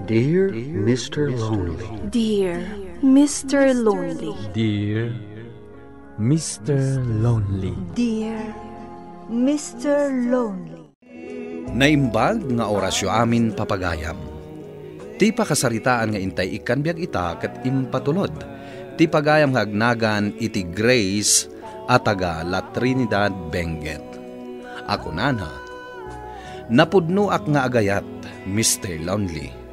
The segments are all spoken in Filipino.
Dear Mr. Lonely. Dear Mr. Lonely. Dear Mr. Lonely. Dear Mr. Lonely. Naimbag nga orasyo amin papagayam. Ti pakasaritaan nga intay ikan biag ita ket impatulod. Ti pagayam nga agnagan iti Grace ataga La Trinidad Benguet. Ako nana. Napudno ak nga agayat, Mr. Lonely.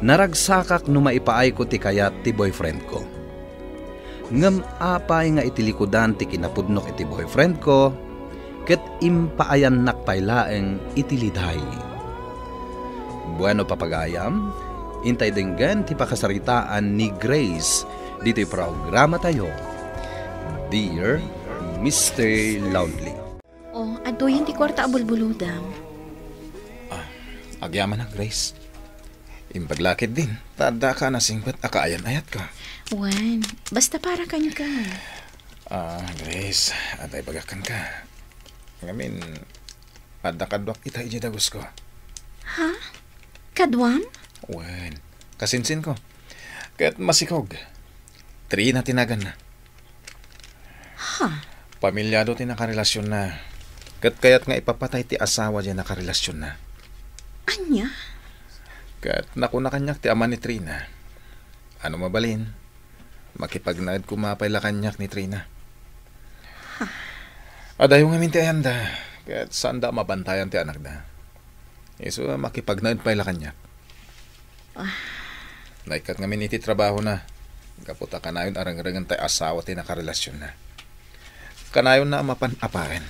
Naragsakak no maipaay ko ti kayat ti boyfriend ko. Ngem apay nga itilikudan ti kinapudnok iti boyfriend ko, ket impaayan nakpailaeng itiliday. Bueno papagayam, intay denggan ti pakasaritaan ni Grace dito'y programa tayo, Dear Mr. Lonely. Oh, adoyan ti kwarta abulbuludam. Agyaman na, Grace. Imbaglakid din. Tada ka na singbat akaayan-ayat ka. Wan, basta para kan ka. Grace, atay bagakan ka. Ngamin, adakadwak ita ijidagos ko. Ha? Kadwam? Wan, kasinsin ko. Kaya't masikog. 3 na tinagan na. Ha? Pamilyado ti nakarelasyon na. Kaya't nga ipapatay ti asawa dyan nakarelasyon na. Anya? Kat naku na kanyak ti ama ni Trina. Ano mabalin? Makipagnaad kumapay la kanyak ni Trina. Adayo nga minti ayanda. Kat saan da mabantayan ti anak da. Iso makipagnaad pay la kanyak. Naikat nga miniti trabaho na. Kaputa kanayon arang-arangan tay asawa ti nakarelasyon na. Kanayon na mapan-apain.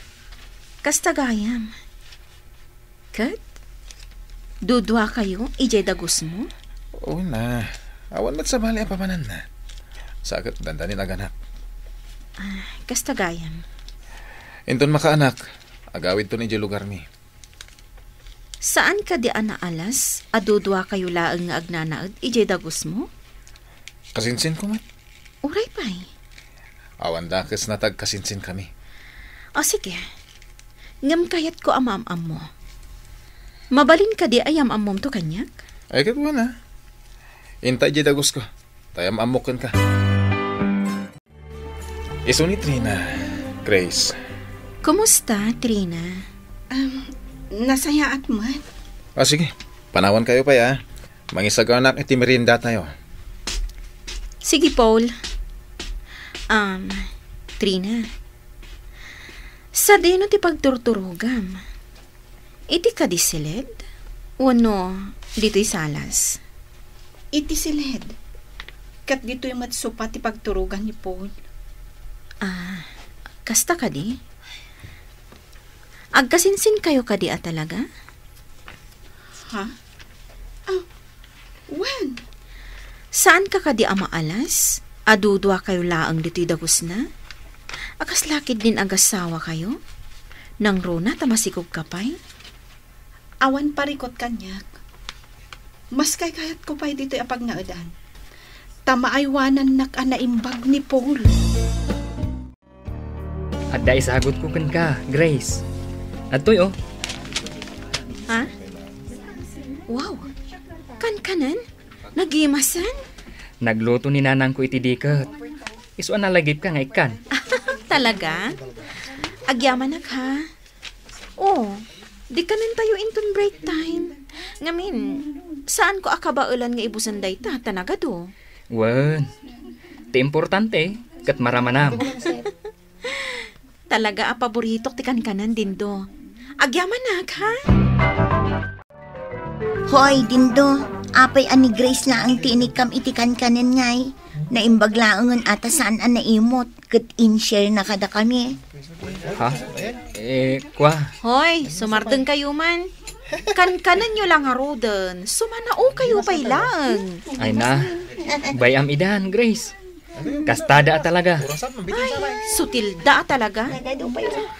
Kastagayam. Kat? Dudwa kayo, ijay dagos mo? Oo na. Awan mat sa bali ang papanan na. Sagat, dandanin aganak. Kastagayam. Inton makaanak, agawid to ni di lugar mi. Saan ka di anaalas? Adudwa kayo laang nga agnanaad, ijay dagos mo? Kasinsin ko mat. Uray pa'y. Awan dakes na tag-kasinsin kami. O sige, ngam kayat ko amam-am mo. Mabalin ka di ayam amom to kanyak? Ay katwa na. Intay di dagos ko. Tayam amukan ka. Iso ni Trina, Grace. Kumusta, Trina? Nasaya at mat. Sige, panawan kayo pa ya. Mangisaganak iti merinda tayo. Sige, Paul. Trina. Sa dino ti pagturturugam. Iti ka di silid? Wano, dito'y salas? Iti silid. Kat dito yung matsupa ti pagturugan ni Paul. Kasta ka di? Agkasinsin kayo ka di talaga? Ha? When? Saan ka di amaalas? Adudwa kayo laang dito'y dagos na? Akas lakid din agasawa kayo? Nang rona tamasikog kapay? Awan parikot kanyak. Mas kay kayat ko pa'y dito'y apag naadan. Tamaaywanan nak anaimbag ni Paul. Adda isagot ko kan ka, Grace. Adtoy Ha? Wow! Kan-kanan? Nagimasan? Nagluto ni nanang ko iti diket. Isuan nalagip ka nga ikan. Talaga? Agyaman ha? Oh, di kanin tayo inton break time. Ngamin, saan ko akabaulan nga ibusan day ta? Tanaga do. Wan. Ti importante, kat maramanam. Talaga paborito ti kan-kanan din do. Agyaman ha? Hoy, Dindo, apay ani Grace na ang tinikam itikan kanin ngay. Naimbag laangan ata saan ang naimot. Kat in-share na kada kami. Ha? Kwa? Hoy, sumardeng kayo man. Kan-kanan nyo lang haroden. Sumanao kayo pa'y lang. Ay na. Bayam idan, Grace. Kastada talaga. Ay, sutilda talaga.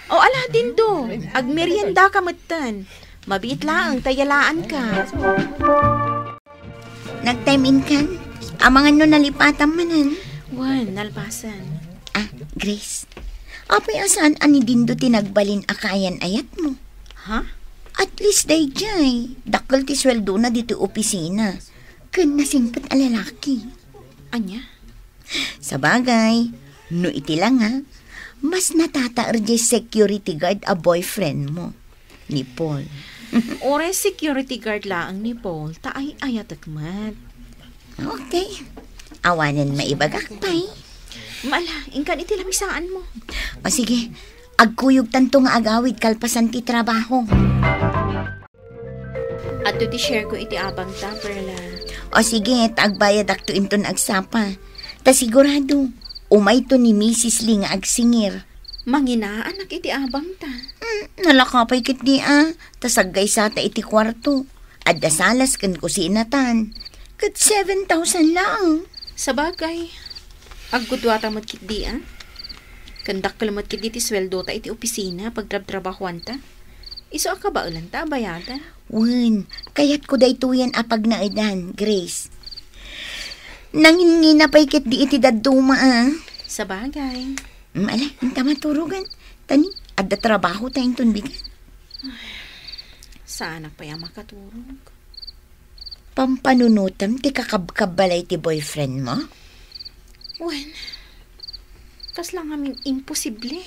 O ala din do. Agmerienda ka matan. Mabiit lang, tayalaan ka. Nag-time in kan? Amangan no nalipatan manan. Wan, nalpasan. Grace. Apay asaan ani Dindo tinagbalin akayan ayat mo? Ha? At least day jay, dakal ti sweldo na dito opisina. Kan nasingkat a lalaki. Anya? Sa bagay, no iti lang ha, mas natataar jay security guard a boyfriend mo, ni Paul. Ore security guard laang ni Paul, taay ayat akmat. Okay, awanan maibagak pa'y. Mala, ingkan iti lamisaan mo. O sige, agkuyog tanto nga agawid kalpasan ti trabaho. At ti share ko iti abang ta, Perla. O sige, agbayad akto inton agsapa. Ta sigurado, umay to ni Mrs. Lee nga agsingir. Manginaan nak iti abang ta. Nalakapay kit di tasagay sa ta iti kwarto. At dasalas kan kusinatan. Kat 7,000 lang. Sa bagay, agudwata mat kit di Kandak kalamat kit di ti sweldo ta iti opisina pagtrabahuan ta. Iso akabaulan ta, bayada. Wen, kayat ko day tuyan apag na edan, Grace. Nangingin na pa'y kit di iti daduma Sa bagay. Ala, hinta maturugan. Tani, adda trabaho tayong tunbigan. Saan pa yung makaturog? Pampanunutam, ti kakabkabalay ti boyfriend mo? Wen, kas lang aming imposible.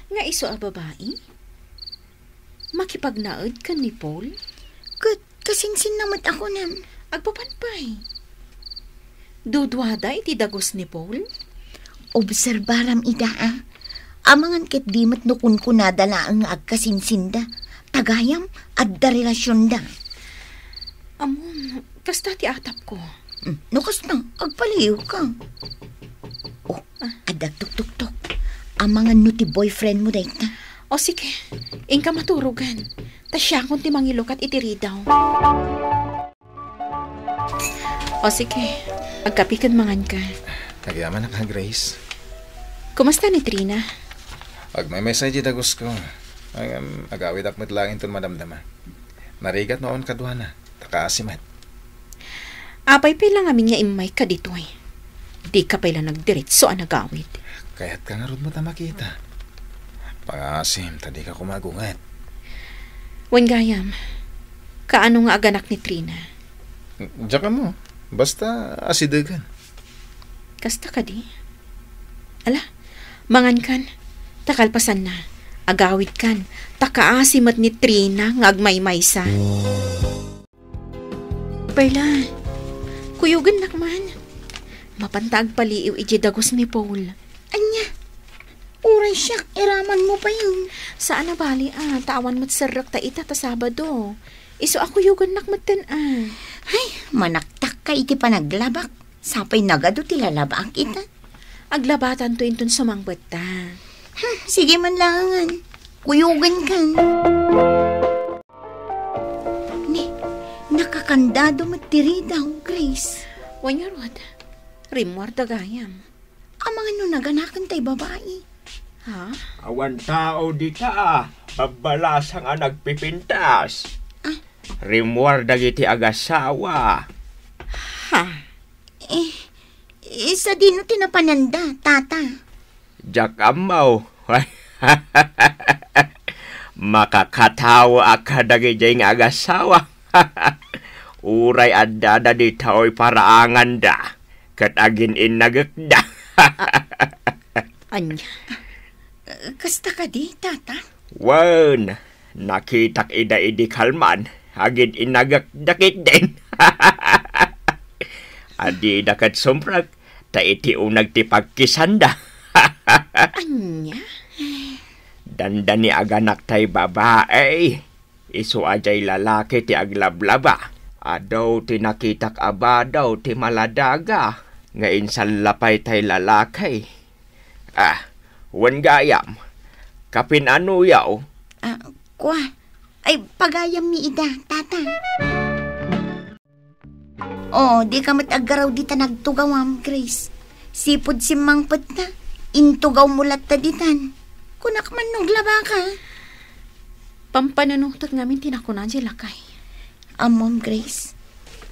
Nga iso a babae? Makipagnaod ka ni Paul? Kasinsin namat ako nam. Agpapanpay. Dudwada iti dagos ni Paul? Obserbaram ida Amangan kit di mat nukun ko nadala ang agkasinsinda. Tagayam at da relasyon da. Amon, kasta ti atap ko. Nukas na, agpaliw ka. Oh, adag tuk-tuk-tuk. Amangan no ti boyfriend mo dahi na. O sige, ingka maturugan. Ta siya kung ti mangilukat itiri daw. O sige, agkapikan mangan ka. Nagyaman na ka, Grace. Kumusta ni Trina? Pag may message dagos ko, agawid akmat lang itong madamdama. Narigat noon kadwa na, takaasimat. Apay pala amin nga imay ka dito eh. Di ka pala nagdiretso ang nagawid. Kaya't ka nga ron mo ta makita. Pangasim, tadi ka kumagungat. Wen gayam, kaano nga aganak ni Trina? Diyan ka mo, basta asidagan. Kasta ka di? Ala, mangan kan, takalpasan na, agawid kan, takaasimat ni Trina nga agmay-maysa. Perla, kuyugan nakman. Mapantag paliiw iji dagos ni Paul. Anya, uray siya, iraman mo pa yun. Saan na bali tawan mo't sarak ta ita ta Sabado. Iso ako yugan nakmatan Ay, manaktak ka iti panaglabak. Sapay nagado ti lalabak kita. Aglabatan to inton sumangbet ta. Sige man langan. Kuyugan kan. Ni, nakakandado matiri daw, Grace. Wanyarod, rimwar dagayam. Amang ano naganakan tay babae. Ha? Awan tao di ka, babalasang ang nagpipintas. Rimwar dagiti agasawa. Ha? Isa din no tinapananda, tata. Jak amaw. Makakatawa ka dagiti nga agasawa. Uray adda di tao'y paraangan da. Kat agin inagakda. Anya? Kasta ka di, tata? Wan, nakitak ida-idi kalman. Agin inagakdakit din. Adi dakat sumprak, ta iti unag ti pagkisanda. Anya? Danda ni aganak tay babae. Isu ajay lalaki ti aglablaba. Adaw ti nakitak abadaw ti maladaga. Nga insalapay tay lalaki. Wan gayam. Kapin ano yaw? Kwa, ay pagayam ni ida, tata. Di ka matagaraw di ta nagtugawam, Grace. Sipod si mangpet na, intugaw mulat ta ditan. Kunak man nuglaba ka. Pampanunutot ngamin tinakunan si lakay. Amom, Grace,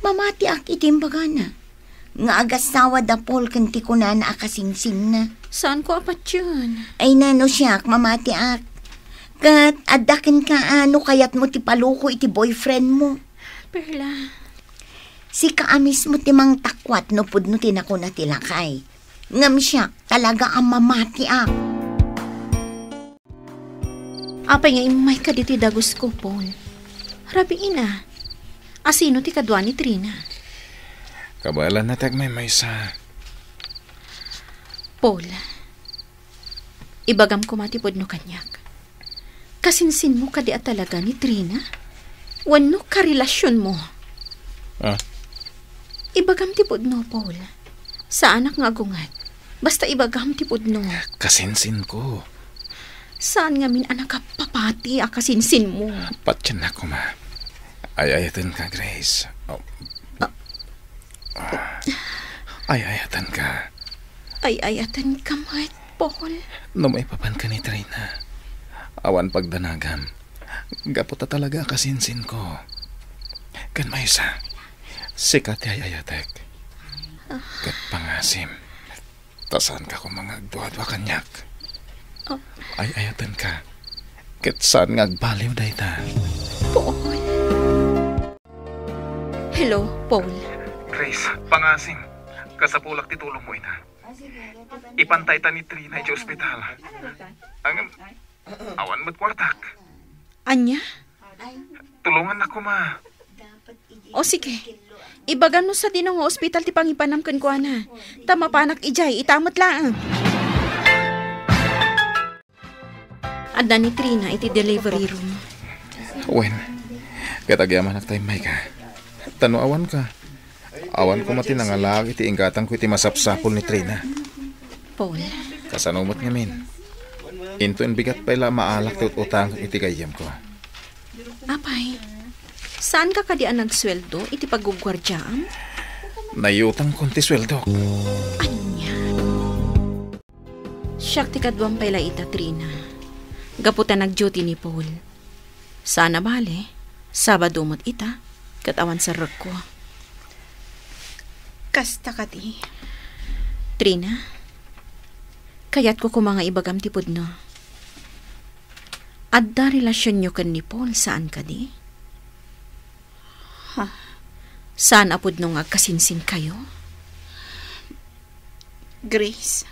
mamati ak itimbaga na. Nga agasawa da Paul kanti ko na akasingsing na. Saan ko apat yun? Ay nano siya, mamati ak. Kat adakin ka ano kayat mo ti paluko iti boyfriend mo. Perla, Si kaamis mo ti mang takwat no pudno tinako na tilakay. Ngam siya talaga ang mamati ak. apay nga imay ka dito dagos ko, Paul. Rabi ina, asino ti kadwa ni Trina? Kabalan na tagmay may sa... Paul, ibagam ko matipod no kanyak. Kasinsin mo ka di at talaga ni Trina? Wano ka relasyon mo? Ah, Ibagam tipod no, Paul. Sa anak nga agungat. Basta ibagam tipod no. kasinsin ko. Saan nga min anak ka papati akasinsin mo? Patyan na ko, ma. Ayayatan ka, Grace. Oh. Ayayatan ka. Ay ayatan ka mat, Paul. No may papan ka ni Trina. Awan pagdanagam. Gaputa talaga kasinsin ko. Kan may isa. Sikat ayayatek. Kat pangasim. Tasan ka kung mga agduadwa kanyak. Ay ayatan ka. Kat saan nga agbaliw dayta. Paul. Hello, Paul. Grace, pangasim. Kasapulak titulong mo ina. Ipantay ta ni Trina sa ospital. Ang awan mo't kwartak. Anya? Tulungan ako, ma. O sige. Ibagan mo sa dinong ospital ti pangipanamkan ko ana. Tama panak ijay, itamot lang. Adda ni Trina iti delivery room. Wen, katagyaman ak tayo may ka. Tano awan ka. Awan ko mati nangalag iti inggatang ko iti masapsapol ni Trina. Paul, Kasanumot nga min. Into en bigat pa ila maalak ti utang iti gayam ko. apay, saan ka kadian nagsweldo iti paggugwardyaan? Nayutang konti sweldo. Anya? Siyak ti kadwang pala ita, Trina. Gaputan nag-duty ni Paul. Sana bale, Sabado mo't ita, katawan sa rag ko. Kasta ka di. Trina, kayat ko mga ibagam ti pudno. Adda relasyon nyo kan ni Paul, saan ka di? Ha? Saan apod nung agkasinsin kayo? Grace,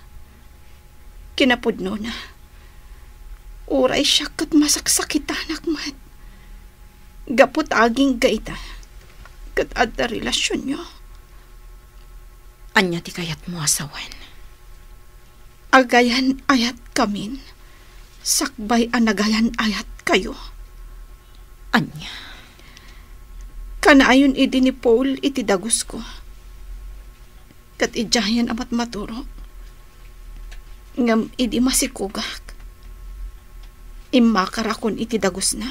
kinapudno na. Uray siya kat masaksakitanak mat. Gapot aging gaita. Kat adda relasyon nyo. Anya ti kayat mo asawan. Agayan ayat kamin. Sakbay anagayan ayat kayo. Anya? Kanaayon idi ni Paul iti dagus ko. Kat ijayan amat maturo. Ngam idi masikugak. Imakarakon iti dagus na.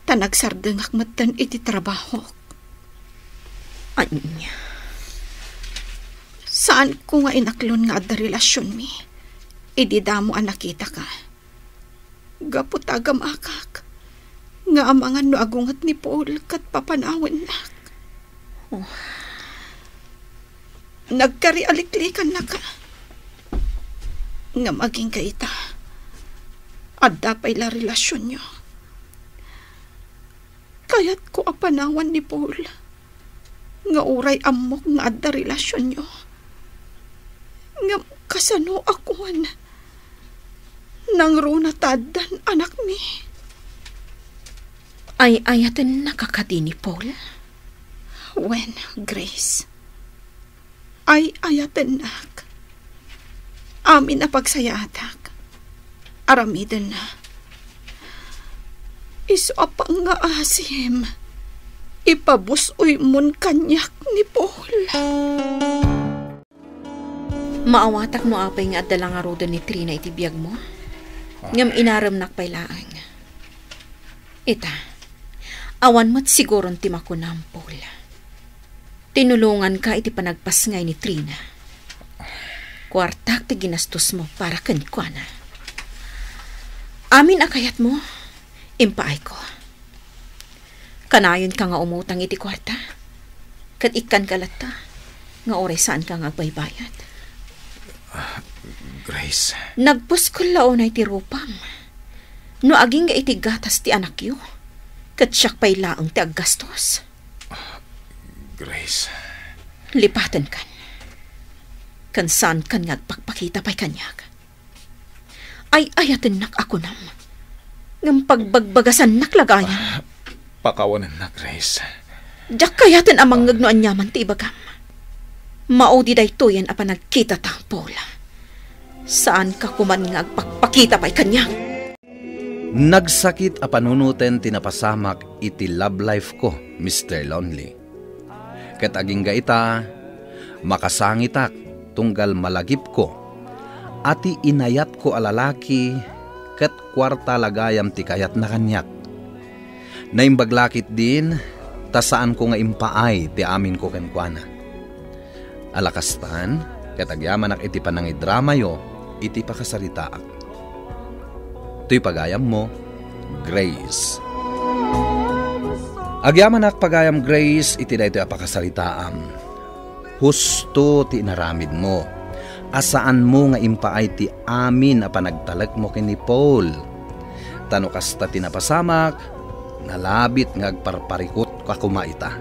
Tanagsardengak matan iti trabaho. Anya? Saan ko nga inaklon nga adda relasyon mi? Idi damo ang nakita ka. Gapot agam akak. Nga amangan no agungat ni Paul kat papanawan nak. Oh. Nagkarialiklikan na ka. Nga maging kaita. Adda pa'y la relasyon nyo. Kaya't ko apanawan ni Paul. Nga uray amok nga adda relasyon nyo. Nga kasano akuan. Nang runa tadan anak mi. Ay ayatan nakakadi ni Paul? When, Grace? Ay ayatan nak. Amin na pagsayatak. Aramiden na. Iso apang nga asim. Ipabusoy mon kanyak ni Paul. Maawatak mo apay nga at dalang aruda ni Trina iti biyag mo? Ngam inaram nakpailaan. Ita, awan mo't siguron ti makunam, Paul. Tinulungan ka iti panagpasngay ni Trina. Kwartak ti ginastos mo para kanikwana. Amin akayat mo, impaay ko. Kanayon ka nga umutang iti kwarta. Kat ikan kalata, nga oray saan ka nga agbaybayad. Grace. Nagpus ko laon ay ti rupam. No aging nga iti gatas ti anak yu. Kat siyak pa'y laang ti aggastos. Grace. Lipatan kan. Kan saan kan ngagpakpakita pa'y kanyag. Ay ayatin nak ako nam. Ngam pagbagbagasan naklagayan. Pakawanan na, Grace. Diyak kayatin amang ngagnoan yaman ti ibagam. Maudi day to yan apa nagkita tang Paula. Saan ka kuman ngagpakpakita pa'y kanyag? Nagsakit a panunutin tinapasamak iti love life ko, Mr. Lonely. Ket aging gaita, makasangitak tunggal malagip ko. Ati inayat ko alalaki, ket kwarta lagayam ti kayat na kanyak. Naimbaglakit din, tasaan ko nga impaay ti amin ko kenkwana. Alakastan, ket agyamanak iti panangidrama yo, iti pakasaritaak. Ito'y pagayam mo, Grace. Agyamanak pagayam Grace, iti da ito'y apakasalitaam. Husto ti inaramid mo. Asaan mo nga impaay ti amin a panagtalak mo kini Paul. Tano kasta tinapasamak, nalabit nga agparparikot kakumaita.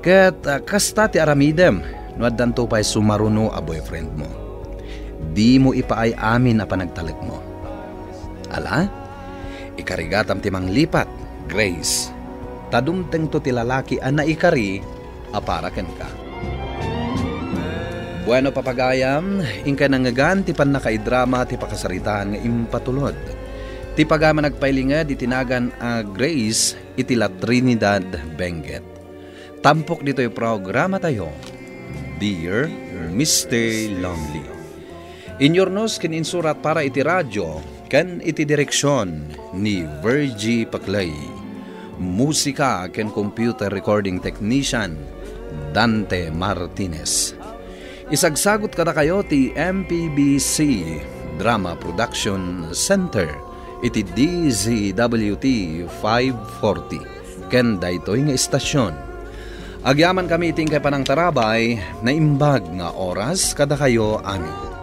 Ket kasta ti aramidem, nuaddan to pa'y sumaruno a boyfriend mo. Di mo ipaay amin a panagtalak mo. Ala, ikarigatam ti manglipat, Grace. Tadumteng to ti lalaki a naikari, aparaken ka. Bueno papagayam, ingka nangagan ti panakaidrama ti pakasaritaan nga impatulod. Ti pagama nagpailingad itinagan a Grace iti la Trinidad Benguet. Tampok dito'y programa tayo, Dear Mr. Lonely. Inyornos kin insurat para iti radyo, ken iti direksyon ni Virgie Paclay. Musika ken computer recording technician Dante Martinez. Isagsagot kada kayo ti MPBC Drama Production Center iti DZWT 540 ken daytoy nga istasyon. Agyaman kami iting kay panang tarabay na imbag nga oras kada kayo amin.